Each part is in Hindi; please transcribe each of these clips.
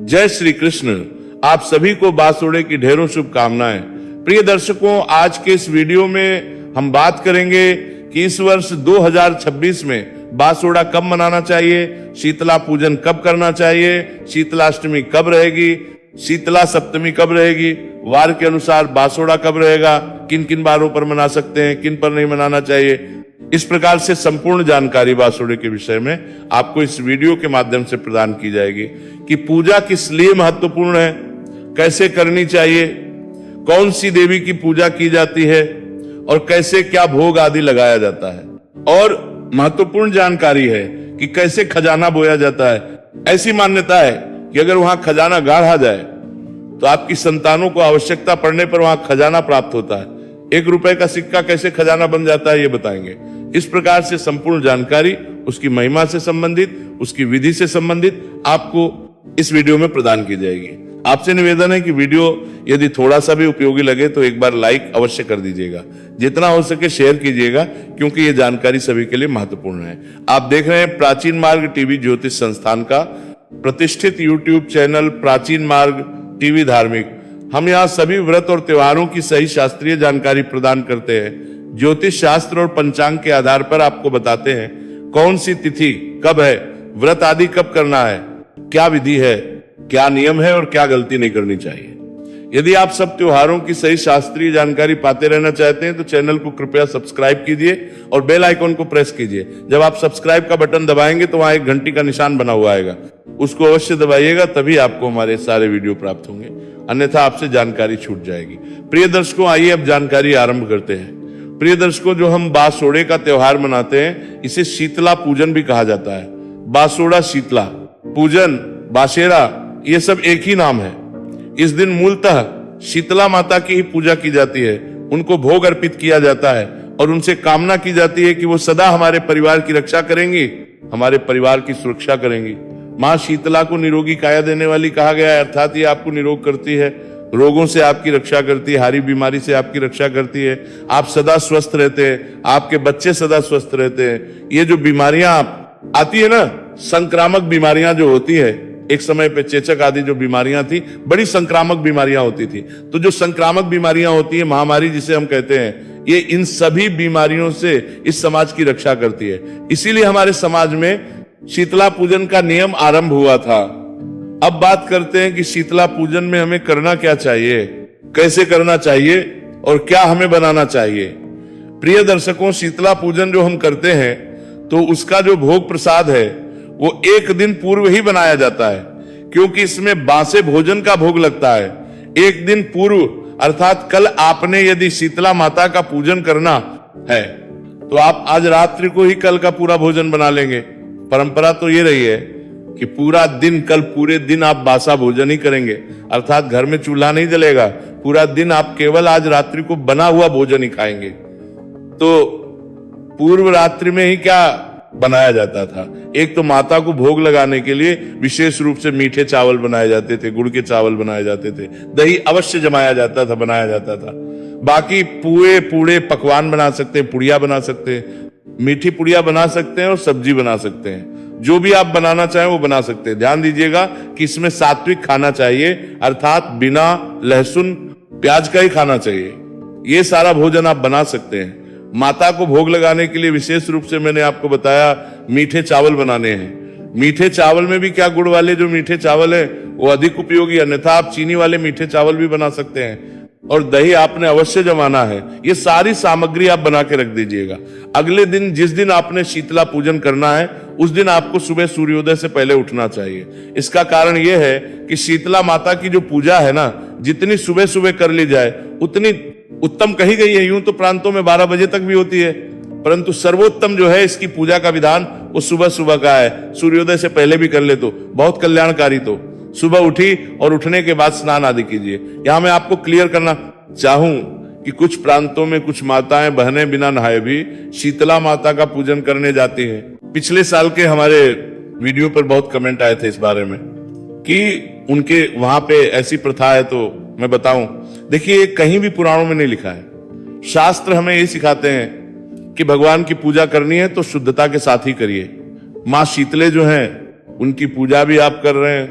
जय श्री कृष्ण। आप सभी को बासोड़े की ढेरों शुभकामनाएं। प्रिय दर्शकों, आज के इस वीडियो में हम बात करेंगे कि इस वर्ष 2026 में बासोड़ा कब मनाना चाहिए, शीतला पूजन कब करना चाहिए, शीतलाष्टमी कब रहेगी, शीतला सप्तमी कब रहेगी, वार के अनुसार बासोड़ा कब रहेगा, किन किन बारों पर मना सकते हैं, किन पर नहीं मनाना चाहिए। इस प्रकार से संपूर्ण जानकारी बासोड़े के विषय में आपको इस वीडियो के माध्यम से प्रदान की जाएगी कि पूजा किस लिए महत्वपूर्ण है, कैसे करनी चाहिए, कौन सी देवी की पूजा की जाती है और कैसे क्या भोग आदि लगाया जाता है। और महत्वपूर्ण जानकारी है कि कैसे खजाना बोया जाता है। ऐसी मान्यता है कि अगर वहां खजाना गाढ़ा जाए तो आपकी संतानों को आवश्यकता पड़ने पर वहां खजाना प्राप्त होता है। 1 रुपए का सिक्का कैसे खजाना बन जाता है ये बताएंगे। इस प्रकार से संपूर्ण जानकारी उसकी महिमा से संबंधित, उसकी विधि से संबंधित आपको इस वीडियो में प्रदान की जाएगी। आपसे निवेदन है कि वीडियो यदि थोड़ा सा भी उपयोगी लगे तो एक बार लाइक अवश्य कर दीजिएगा, जितना हो सके शेयर कीजिएगा, क्योंकि ये जानकारी सभी के लिए महत्वपूर्ण है। आप देख रहे हैं प्राचीन मार्ग टीवी ज्योतिष संस्थान का प्रतिष्ठित यूट्यूब चैनल प्राचीन मार्ग टीवी धार्मिक। हम यहाँ सभी व्रत और त्योहारों की सही शास्त्रीय जानकारी प्रदान करते हैं। ज्योतिष शास्त्र और पंचांग के आधार पर आपको बताते हैं कौन सी तिथि कब है, व्रत आदि कब करना है, क्या विधि है, क्या नियम है और क्या गलती नहीं करनी चाहिए। यदि आप सब त्योहारों की सही शास्त्रीय जानकारी पाते रहना चाहते हैं तो चैनल को कृपया सब्सक्राइब कीजिए और बेल आइकॉन को प्रेस कीजिए। जब आप सब्सक्राइब का बटन दबाएंगे तो वहां एक घंटी का निशान बना हुआ आएगा, उसको अवश्य दबाइएगा, तभी आपको हमारे सारे वीडियो प्राप्त होंगे, अन्यथा आपसे जानकारी छूट जाएगी। प्रिय दर्शकों, आइए अब जानकारी आरंभ करते हैं। प्रिय दर्शकों, जो हम बासोड़े का त्योहार मनाते हैं इसे शीतला पूजन भी कहा जाता है। बासोड़ा, शीतला पूजन, बासेरा, ये सब एक ही नाम है। इस दिन मूलतः शीतला माता की ही पूजा की जाती है, उनको भोग अर्पित किया जाता है और उनसे कामना की जाती है कि वो सदा हमारे परिवार की रक्षा करेंगी, हमारे परिवार की सुरक्षा करेंगी। माँ शीतला को निरोगी काया देने वाली कहा गया है, अर्थात ये आपको निरोग करती है, रोगों से आपकी रक्षा करती है, हारी बीमारी से आपकी रक्षा करती है, आप सदा स्वस्थ रहते हैं, आपके बच्चे सदा स्वस्थ रहते हैं। ये जो बीमारियां आती है ना, संक्रामक बीमारियां जो होती है, एक समय पे चेचक आदि जो बीमारियां थी, बड़ी संक्रामक बीमारियां होती थी। तो जो संक्रामक बीमारियां होती है, महामारी जिसे हम कहते हैं, ये इन सभी बीमारियों से इस समाज की रक्षा करती है। इसीलिए हमारे समाज में शीतला पूजन का नियम आरंभ हुआ था। अब बात करते हैं कि शीतला पूजन में हमें करना क्या चाहिए, कैसे करना चाहिए और क्या हमें बनाना चाहिए। प्रिय दर्शकों, शीतला पूजन जो हम करते हैं तो उसका जो भोग प्रसाद है वो 1 दिन पूर्व ही बनाया जाता है, क्योंकि इसमें बासे भोजन का भोग लगता है। 1 दिन पूर्व, अर्थात कल आपने यदि शीतला माता का पूजन करना है तो आप आज रात्रि को ही कल का पूरा भोजन बना लेंगे। परंपरा तो ये रही है कि पूरा दिन, कल पूरे दिन आप बासा भोजन ही करेंगे, अर्थात घर में चूल्हा नहीं जलेगा, पूरा दिन आप केवल आज रात्रि को बना हुआ भोजन ही खाएंगे। तो पूर्व रात्रि में ही क्या बनाया जाता था, एक तो माता को भोग लगाने के लिए विशेष रूप से मीठे चावल बनाए जाते थे, गुड़ के चावल बनाए जाते थे, दही अवश्य जमाया जाता था, बनाया जाता था। बाकी पुए पूड़े पकवान बना सकते हैं, पुड़िया बना सकते हैं, मीठी पुड़िया बना सकते हैं और सब्जी बना सकते हैं, जो भी आप बनाना चाहें वो बना सकते हैं। ध्यान दीजिएगा कि इसमें सात्विक खाना चाहिए, अर्थात बिना लहसुन प्याज का ही खाना चाहिए। ये सारा भोजन आप बना सकते हैं। माता को भोग लगाने के लिए विशेष रूप से मैंने आपको बताया मीठे चावल बनाने हैं। मीठे चावल में भी क्या, गुड़ वाले जो मीठे चावल है वो अधिक उपयोगी, अन्यथा आप चीनी वाले मीठे चावल भी बना सकते हैं। और दही आपने अवश्य जमाना है। ये सारी सामग्री आप बना के रख दीजिएगा। अगले दिन, जिस दिन आपने शीतला पूजन करना है, उस दिन आपको सुबह सूर्योदय से पहले उठना चाहिए। इसका कारण यह है कि शीतला माता की जो पूजा है ना, जितनी सुबह सुबह कर ली जाए उतनी उत्तम कही गई है। यूं तो प्रांतों में 12 बजे तक भी होती है, परंतु सर्वोत्तम जो है इसकी पूजा का विधान वो सुबह सुबह का है। सूर्योदय से पहले भी कर ले तो बहुत कल्याणकारी। तो सुबह उठी और उठने के बाद स्नान आदि कीजिए। यहां मैं आपको क्लियर करना चाहूं कि कुछ प्रांतों में कुछ माताएं बहनें बिना नहाए भी शीतला माता का पूजन करने जाती हैं। पिछले साल के हमारे वीडियो पर बहुत कमेंट आए थे इस बारे में कि उनके वहां पे ऐसी प्रथा है। तो मैं बताऊं, देखिए कहीं भी पुराणों में नहीं लिखा है। शास्त्र हमें ये सिखाते हैं कि भगवान की पूजा करनी है तो शुद्धता के साथ ही करिए। माँ शीतले जो हैं उनकी पूजा भी आप कर रहे हैं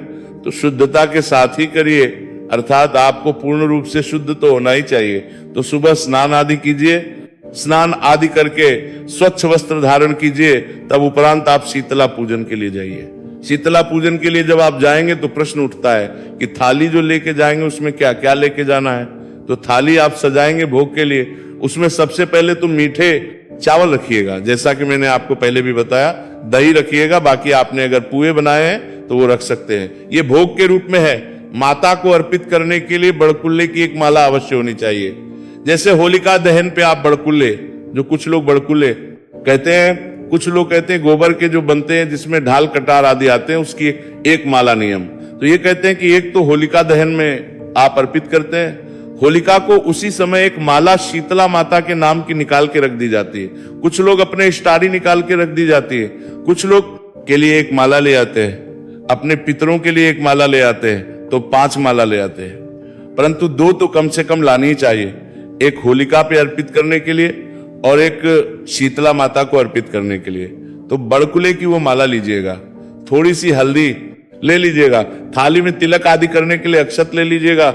तो शुद्धता के साथ ही करिए, अर्थात आपको पूर्ण रूप से शुद्ध तो होना ही चाहिए। तो सुबह स्नान आदि कीजिए, स्नान आदि करके स्वच्छ वस्त्र धारण कीजिए, तब उपरांत आप शीतला पूजन के लिए जाइए। शीतला पूजन के लिए जब आप जाएंगे तो प्रश्न उठता है कि थाली जो लेके जाएंगे उसमें क्या क्या लेके जाना है। तो थाली आप सजाएंगे भोग के लिए, उसमें सबसे पहले तो मीठे चावल रखिएगा, जैसा कि मैंने आपको पहले भी बताया, दही रखिएगा, बाकी आपने अगर पुए बनाए हैं तो वो रख सकते हैं। ये भोग के रूप में है। माता को अर्पित करने के लिए बड़कुल्ले की एक माला अवश्य होनी चाहिए। जैसे होलिका दहन पे आप बड़कुल्ले, जो कुछ लोग बड़कुल्ले कहते हैं, कुछ लोग कहते हैं गोबर के जो बनते हैं जिसमें ढाल कटार आदि आते हैं, उसकी एक माला नियम। तो ये कहते हैं कि एक तो होलिका दहन में आप अर्पित करते हैं, होलिका को उसी समय एक माला शीतला माता के नाम की निकाल के रख दी जाती है। कुछ लोग अपने इष्टारी निकाल के रख दी जाती है, कुछ लोग के लिए एक माला ले आते हैं, अपने पितरों के लिए एक माला ले आते हैं, तो 5 माला ले आते हैं, परंतु 2 तो कम से कम लानी ही चाहिए, एक होलिका पे अर्पित करने के लिए और एक शीतला माता को अर्पित करने के लिए। तो बड़कुले की वो माला लीजिएगा, थोड़ी सी हल्दी ले लीजिएगा, थाली में तिलक आदि करने के लिए अक्षत ले लीजिएगा,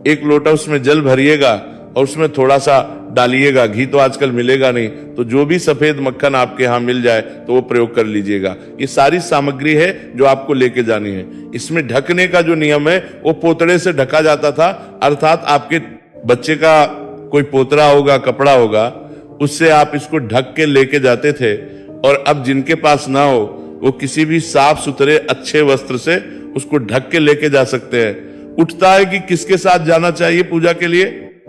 एक लोटा उसमें जल भरिएगा और उसमें थोड़ा सा डालिएगा, घी तो आजकल मिलेगा नहीं, तो जो भी सफेद मक्खन आपके यहाँ मिल जाए तो वो प्रयोग कर लीजिएगा। ये सारी सामग्री है जो आपको लेके जानी है। इसमें ढकने का जो नियम है वो पोतड़े से ढका जाता था, अर्थात आपके बच्चे का कोई पोतरा होगा, कपड़ा होगा, उससे आप इसको ढक के लेके जाते थे। और अब जिनके पास ना हो वो किसी भी साफ सुथरे अच्छे वस्त्र से उसको ढक के लेके जा सकते हैं। उठता है कि किसके साथ जाना चाहिए पूजा के लिए।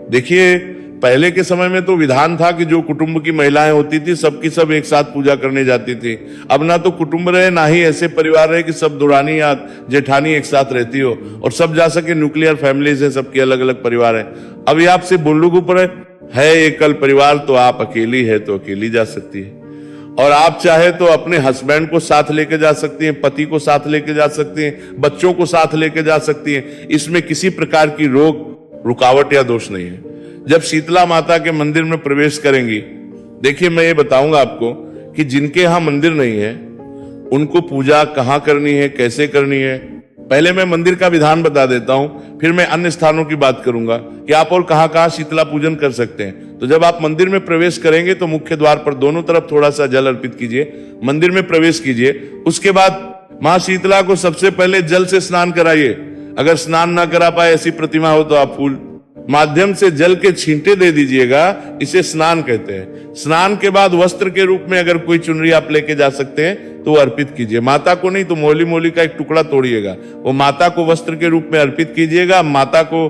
देखिए, पहले के समय में तो विधान था कि जो कुटुंब की महिलाएं होती थी सबकी सब एक साथ पूजा करने जाती थी। अब ना तो कुटुंब रहे, ना ही ऐसे परिवार रहे कि सब दुरानी या जेठानी एक साथ रहती हो और सब जा सके। न्यूक्लियर फैमिलीज है, सबके अलग अलग परिवार है। अब ये आपसे बोलूं ऊपर है एकल परिवार, तो आप अकेली है तो अकेली जा सकती है, और आप चाहे तो अपने हस्बैंड को साथ लेके जा सकती हैं, पति को साथ लेके जा सकती हैं, बच्चों को साथ लेके जा सकती हैं। इसमें किसी प्रकार की रोक रुकावट या दोष नहीं है। जब शीतला माता के मंदिर में प्रवेश करेंगी, देखिए मैं ये बताऊंगा आपको कि जिनके यहाँ मंदिर नहीं है उनको पूजा कहाँ करनी है, कैसे करनी है। पहले मैं मंदिर का विधान बता देता हूं, फिर मैं अन्य स्थानों की बात करूंगा कि आप और कहां कहां शीतला पूजन कर सकते हैं। तो जब आप मंदिर में प्रवेश करेंगे तो मुख्य द्वार पर दोनों तरफ थोड़ा सा जल अर्पित कीजिए, मंदिर में प्रवेश कीजिए। उसके बाद मां शीतला को सबसे पहले जल से स्नान कराइए। अगर स्नान ना करा पाए ऐसी प्रतिमा हो तो आप फूल माध्यम से जल के छींटे दे दीजिएगा, इसे स्नान कहते हैं। स्नान के बाद वस्त्र के रूप में अगर कोई चुनरी आप लेके जा सकते हैं तो अर्पित कीजिए। माता को नहीं तो मोली मोली का एक टुकड़ा तोड़िएगा, वो माता को वस्त्र के रूप में अर्पित कीजिएगा। माता को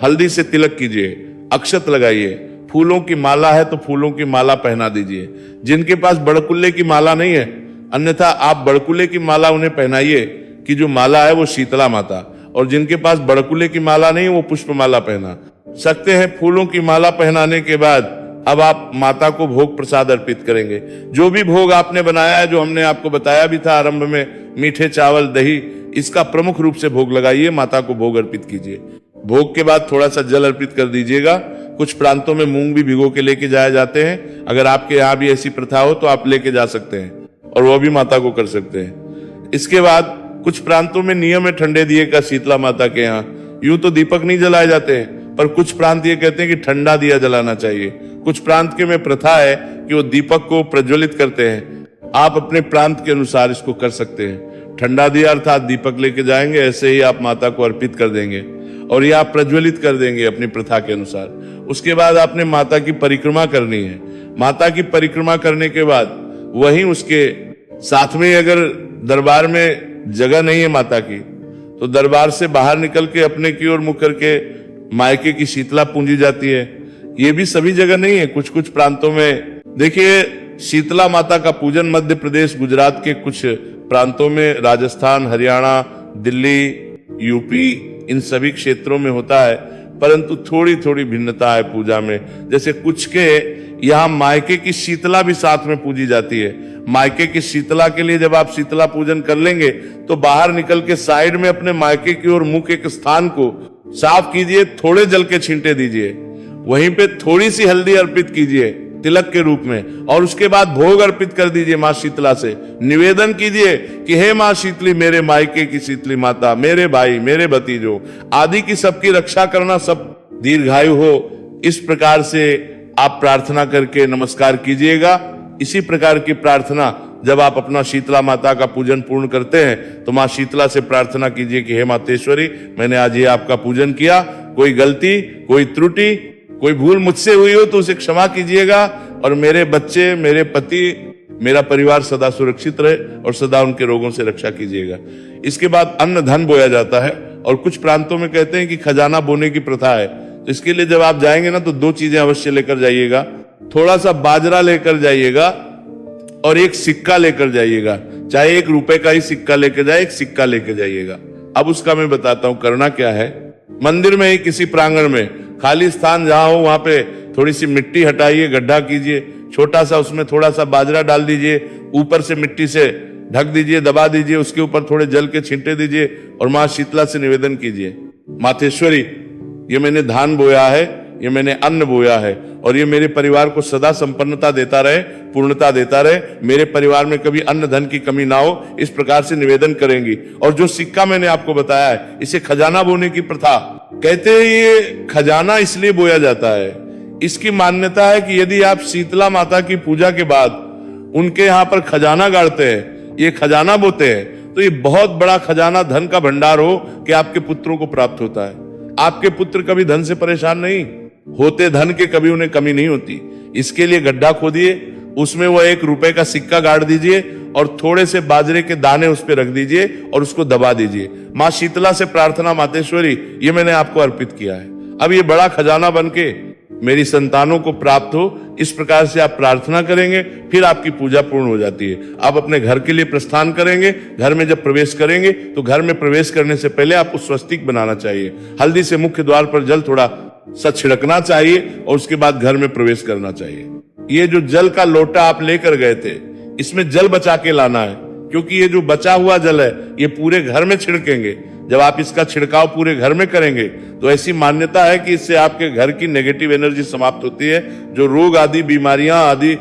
हल्दी से तिलक कीजिए, अक्षत लगाइए, फूलों की माला है तो फूलों की माला पहना दीजिए। जिनके पास बड़कुल्ले की माला नहीं है, अन्यथा आप बड़कुल्ले की माला उन्हें पहनाइए कि जो माला है वो शीतला माता, और जिनके पास बड़कुल्ले की माला नहीं वो पुष्प माला पहना सकते हैं। फूलों की माला पहनाने के बाद अब आप माता को भोग प्रसाद अर्पित करेंगे। जो भी भोग आपने बनाया है, जो हमने आपको बताया भी था आरंभ में, मीठे चावल, दही, इसका प्रमुख रूप से भोग लगाइए, माता को भोग अर्पित कीजिए। भोग के बाद थोड़ा सा जल अर्पित कर दीजिएगा। कुछ प्रांतों में मूंग भी भिगो के लेके जाए जाते हैं। अगर आपके यहाँ भी ऐसी प्रथा हो तो आप लेके जा सकते हैं और वो भी माता को कर सकते हैं। इसके बाद कुछ प्रांतों में नियम है ठंडे दिए का शीतला माता के यहाँ। यूं तो दीपक नहीं जलाए जाते हैं, पर कुछ प्रांत ये कहते हैं कि ठंडा दिया जलाना चाहिए। कुछ प्रांत के में प्रथा है कि वो दीपक को प्रज्वलित करते हैं। आप अपने प्रांत के अनुसार इसको कर सकते हैं। ठंडा दिया अर्थात दीपक लेके जाएंगे, ऐसे ही आप माता को अर्पित कर देंगे और ये आप प्रज्वलित कर देंगे अपनी प्रथा के अनुसार। उसके बाद आपने माता की परिक्रमा करनी है। माता की परिक्रमा करने के बाद वहीं उसके साथ में अगर दरबार में जगह नहीं है माता की, तो दरबार से बाहर निकल के अपने की ओर मुख करके मायके की शीतला पूंजी जाती है। ये भी सभी जगह नहीं है, कुछ कुछ प्रांतों में। देखिए, शीतला माता का पूजन मध्य प्रदेश, गुजरात के कुछ प्रांतों में, राजस्थान, हरियाणा, दिल्ली, यूपी, इन सभी क्षेत्रों में होता है, परंतु थोड़ी थोड़ी भिन्नता है पूजा में। जैसे कुछ के यहाँ मायके की शीतला भी साथ में पूजी जाती है। मायके की शीतला के लिए जब आप शीतला पूजन कर लेंगे तो बाहर निकल के साइड में अपने मायके की ओर मुख एक स्थान को साफ कीजिए, थोड़े जल के छींटे दीजिए, वहीं पे थोड़ी सी हल्दी अर्पित कीजिए तिलक के रूप में, और उसके बाद भोग अर्पित कर दीजिए मां शीतला से। निवेदन कीजिए कि हे मां शीतली, मेरे मायके की शीतली माता, मेरे भाई, मेरे भतीजों आदि की सबकी रक्षा करना, सब दीर्घायु हो। इस प्रकार से आप प्रार्थना करके नमस्कार कीजिएगा। इसी प्रकार की प्रार्थना जब आप अपना शीतला माता का पूजन पूर्ण करते हैं तो मां शीतला से प्रार्थना कीजिए कि हे मातेश्वरी, मैंने आज ये आपका पूजन किया, कोई गलती, कोई त्रुटि, कोई भूल मुझसे हुई हो तो उसे क्षमा कीजिएगा, और मेरे बच्चे, मेरे पति, मेरा परिवार सदा सुरक्षित रहे और सदा उनके रोगों से रक्षा कीजिएगा। इसके बाद अन्न धन बोया जाता है, और कुछ प्रांतों में कहते हैं कि खजाना बोने की प्रथा है। तो इसके लिए जब आप जाएंगे ना तो 2 चीजें अवश्य लेकर जाइएगा। थोड़ा सा बाजरा लेकर जाइएगा और एक सिक्का लेकर जाइएगा, चाहे 1 रुपए का ही सिक्का लेकर जाए, एक सिक्का लेकर जाइएगा। अब उसका मैं बताता हूं करना क्या है। मंदिर में ही किसी प्रांगण में खाली स्थान जहां हो वहां पे थोड़ी सी मिट्टी हटाइए, गड्ढा कीजिए, छोटा सा, उसमें थोड़ा सा बाजरा डाल दीजिए, ऊपर से मिट्टी से ढक दीजिए, दबा दीजिए, उसके ऊपर थोड़े जल के छींटे दीजिए और मां शीतला से निवेदन कीजिए, मातेश्वरी, ये मैंने धान बोया है, ये मैंने अन्न बोया है, और ये मेरे परिवार को सदा संपन्नता देता रहे, पूर्णता देता रहे, मेरे परिवार में कभी अन्न धन की कमी ना हो, इस प्रकार से निवेदन करेंगी। और जो सिक्का मैंने आपको बताया है, इसे खजाना बोने की प्रथा कहते हैं। ये खजाना इसलिए बोया जाता है, इसकी मान्यता है कि यदि आप शीतला माता की पूजा के बाद उनके यहाँ पर खजाना गाड़ते हैं, ये खजाना बोते हैं, तो ये बहुत बड़ा खजाना, धन का भंडार हो कि आपके पुत्रों को प्राप्त होता है। आपके पुत्र कभी धन से परेशान नहीं होते, धन के कभी उन्हें कमी नहीं होती। इसके लिए गड्ढा खोदिए, उसमें वो 1 रुपए का सिक्का गाड़ दीजिए और थोड़े से बाजरे के दाने उस पर रख दीजिए और उसको दबा दीजिए। मां शीतला से प्रार्थना, मातेश्वरी, ये मैंने आपको अर्पित किया है, अब ये बड़ा खजाना बनके मेरी संतानों को प्राप्त हो। इस प्रकार से आप प्रार्थना करेंगे, फिर आपकी पूजा पूर्ण हो जाती है। आप अपने घर के लिए प्रस्थान करेंगे। घर में जब प्रवेश करेंगे तो घर में प्रवेश करने से पहले आपको स्वस्तिक बनाना चाहिए, हल्दी से मुख्य द्वार पर जल थोड़ा सा छिड़कना चाहिए और उसके बाद घर में प्रवेश करना चाहिए। ये जो जल का लोटा आप लेकर गए थे, इसमें जल बचा के लाना है, क्योंकि ये जो बचा हुआ जल है ये पूरे घर में छिड़केंगे। जब आप इसका छिड़काव पूरे घर में करेंगे तो ऐसी मान्यता है कि इससे आपके घर की नेगेटिव एनर्जी समाप्त होती है, जो रोग आदि, बीमारियां आदि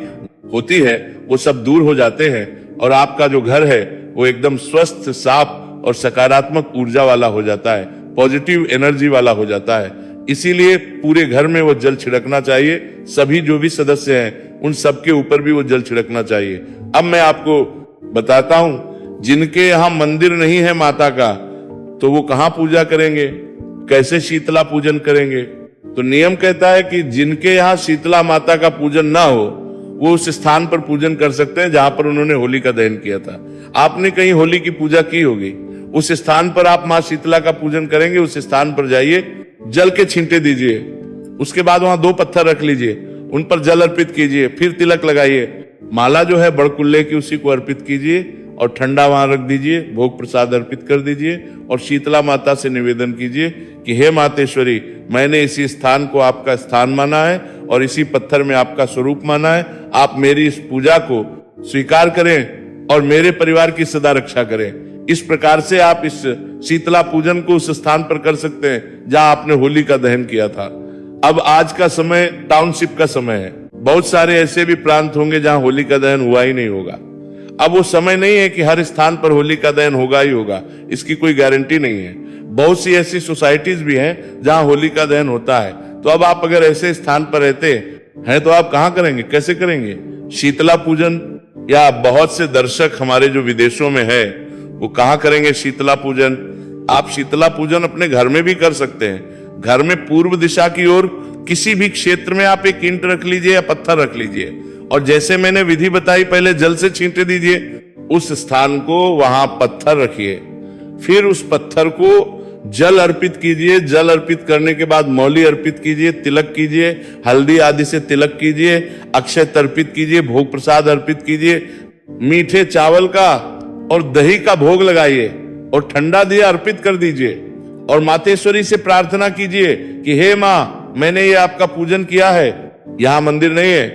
होती है वो सब दूर हो जाते हैं, और आपका जो घर है वो एकदम स्वस्थ, साफ और सकारात्मक ऊर्जा वाला हो जाता है, पॉजिटिव एनर्जी वाला हो जाता है। इसीलिए पूरे घर में वो जल छिड़कना चाहिए। सभी जो भी सदस्य हैं उन सबके ऊपर भी वो जल छिड़कना चाहिए। अब मैं आपको बताता हूं, जिनके यहाँ मंदिर नहीं है माता का, तो वो कहां पूजा करेंगे, कैसे शीतला पूजन करेंगे। तो नियम कहता है कि जिनके यहाँ शीतला माता का पूजन ना हो वो उस स्थान पर पूजन कर सकते हैं जहां पर उन्होंने होली का दहन किया था। आपने कहीं होली की पूजा की होगी, उस स्थान पर आप मां शीतला का पूजन करेंगे। उस स्थान पर जाइए, जल के छींटे दीजिए, उसके बाद वहां 2 पत्थर रख लीजिए, उन पर जल अर्पित कीजिए, फिर तिलक लगाइए, माला जो है बड़कुल्ले की उसी को अर्पित कीजिए और ठंडा वहां रख दीजिए, भोग प्रसाद अर्पित कर दीजिए और शीतला माता से निवेदन कीजिए कि हे मातेश्वरी, मैंने इसी स्थान को आपका स्थान माना है और इसी पत्थर में आपका स्वरूप माना है। आप मेरी इस पूजा को स्वीकार करें और मेरे परिवार की सदा रक्षा करें। इस प्रकार से आप इस शीतला पूजन को उस स्थान पर कर सकते हैं जहां आपने होली का दहन किया था। अब आज का समय टाउनशिप का समय है, बहुत सारे ऐसे भी प्रांत होंगे जहां होली का दहन हुआ ही नहीं होगा। अब वो समय नहीं है कि हर स्थान पर होली का दहन होगा ही होगा, इसकी कोई गारंटी नहीं है। बहुत सी ऐसी सोसाइटीज भी हैं जहां होली का दहन होता है। तो अब आप अगर ऐसे स्थान पर रहते हैं तो आप कहां करेंगे, कैसे करेंगे शीतला पूजन? या बहुत से दर्शक हमारे जो विदेशों में है वो कहां करेंगे शीतला पूजन? आप शीतला पूजन अपने घर में भी कर सकते हैं। घर में पूर्व दिशा की ओर किसी भी क्षेत्र में आप एक ईंट रख लीजिए या पत्थर रख लीजिए और जैसे मैंने विधि बताई, पहले जल से छींटे दीजिए, उस स्थान को वहां पत्थर रखिए, फिर उस पत्थर को जल अर्पित कीजिए। जल अर्पित करने के बाद मौली अर्पित कीजिए, तिलक कीजिए, हल्दी आदि से तिलक कीजिए, अक्षय अर्पित कीजिए, भोग प्रसाद अर्पित कीजिए, मीठे चावल का और दही का भोग लगाइए और ठंडा दिया अर्पित कर दीजिए और मातेश्वरी से प्रार्थना कीजिए कि हे माँ, मैंने ये आपका पूजन किया है। यहाँ मंदिर नहीं है,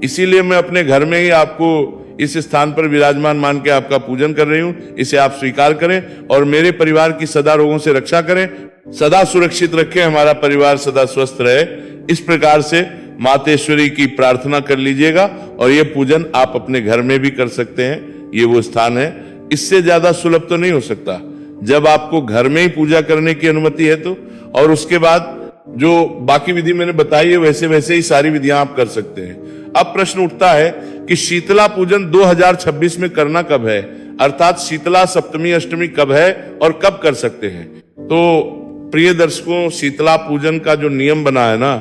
इसीलिए मैं अपने घर में ही आपको इस स्थान पर विराजमान मान के आपका पूजन कर रही हूं। इसे आप स्वीकार करें और मेरे परिवार की सदा रोगों से रक्षा करें, सदा सुरक्षित रखें, हमारा परिवार सदा स्वस्थ रहे। इस प्रकार से मातेश्वरी की प्रार्थना कर लीजिएगा और ये पूजन आप अपने घर में भी कर सकते हैं। ये वो स्थान है, इससे ज्यादा सुलभ तो नहीं हो सकता। जब आपको घर में ही पूजा करने की अनुमति है तो, और उसके बाद जो बाकी विधि मैंने बताई है वैसे वैसे ही सारी विधियां आप कर सकते हैं। अब प्रश्न उठता है कि शीतला पूजन 2026 में करना कब है, अर्थात शीतला सप्तमी अष्टमी कब है और कब कर सकते हैं। तो प्रिय दर्शकों, शीतला पूजन का जो नियम बना है ना,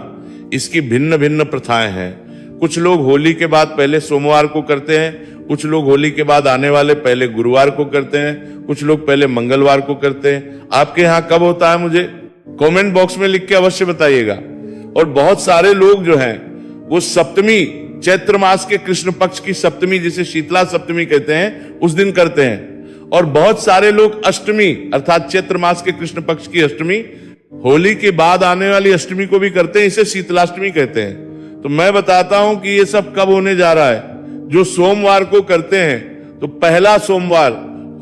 इसकी भिन्न भिन्न प्रथाएं हैं। कुछ लोग होली के बाद पहले सोमवार को करते हैं, कुछ लोग होली के बाद आने वाले पहले गुरुवार को करते हैं, कुछ लोग पहले मंगलवार को करते हैं। आपके यहाँ कब होता है मुझे कमेंट बॉक्स में लिख के अवश्य बताइएगा। और बहुत सारे लोग जो हैं वो सप्तमी, चैत्र मास के कृष्ण पक्ष की सप्तमी, जिसे शीतला सप्तमी कहते हैं, उस दिन करते हैं। और बहुत सारे लोग अष्टमी अर्थात चैत्र मास के कृष्ण पक्ष की अष्टमी, होली के बाद आने वाली अष्टमी को भी करते हैं, इसे शीतलाष्टमी कहते हैं। तो मैं बताता हूं कि ये सब कब होने जा रहा है। जो सोमवार को करते हैं तो पहला सोमवार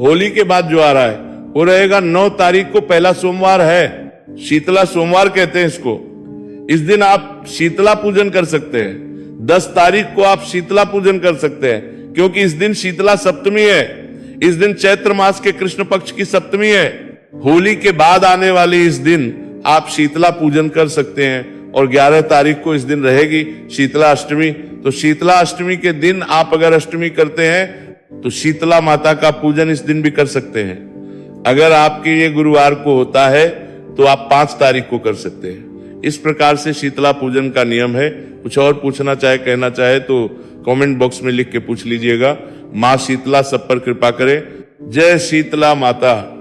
होली के बाद जो आ रहा है वो रहेगा 9 तारीख को, पहला सोमवार है, शीतला सोमवार कहते हैं इसको। इस दिन आप शीतला पूजन कर सकते हैं। 10 तारीख को आप शीतला पूजन कर सकते हैं, क्योंकि इस दिन शीतला सप्तमी है। इस दिन चैत्र मास के कृष्ण पक्ष की सप्तमी है। होली के बाद आने वाली इस दिन आप शीतला पूजन कर सकते हैं। और 11 तारीख को इस दिन रहेगी शीतला अष्टमी। तो शीतला अष्टमी के दिन आप अगर अष्टमी करते हैं तो शीतला माता का पूजन इस दिन भी कर सकते हैं। अगर आपके ये गुरुवार को होता है तो आप 5 तारीख को कर सकते हैं। इस प्रकार से शीतला पूजन का नियम है। कुछ और पूछना चाहे, कहना चाहे तो कमेंट बॉक्स में लिख के पूछ लीजिएगा। मां शीतला सब पर कृपा करे। जय शीतला माता।